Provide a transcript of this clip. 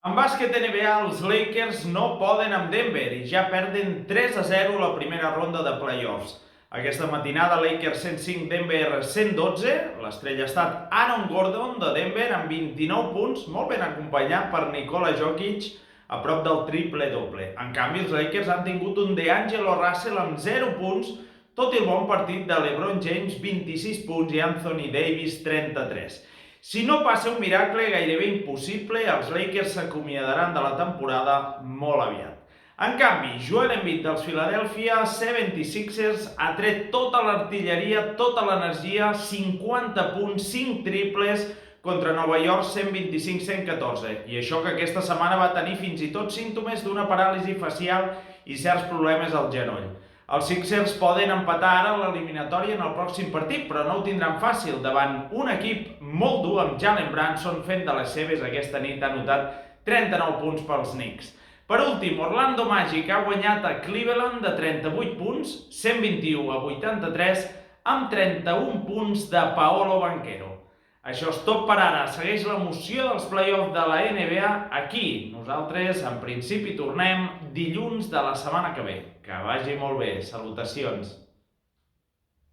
En bàsquet NBA, els Lakers no poden amb Denver i ja perden 3-0 la primera ronda de playoffs. Aquesta matinada, Lakers 105, Denver 112. L'estrella ha estat Aaron Gordon de Denver amb 29 punts, molt ben acompanyat per Nikola Jokic a prop del triple-doble. En canvi, els Lakers han tingut un DeAngelo Russell amb 0 punts, tot i el bon partit de LeBron James, 26 punts, i Anthony Davis, 33. Si no passa un miracle gairebé impossible, els Lakers s'acomiadaran de la temporada molt aviat. En canvi, Joel Embiid dels Philadelphia 76ers ha tret tota l'artilleria, tota l'energia, 50 punts, 5 triples contra Nova York 125-114. I això que aquesta setmana va tenir fins i tot símptomes d'una paràlisi facial i certs problemes al genoll. Els Sixers poden empatar ara l'eliminatòria en el pròxim partit, però no ho tindran fàcil davant un equip molt dur amb Jalen Brunson fent de les seves. Aquesta nit ha anotat 39 punts pels Knicks. Per últim, Orlando Magic ha guanyat a Cleveland de 38 punts, 121-83, amb 31 punts de Paolo Banchero. Això és tot per ara. Segueix l'emoció dels play-offs de la NBA aquí. Nosaltres, en principi, tornem dilluns de la setmana que ve. Que vagi molt bé. Salutacions.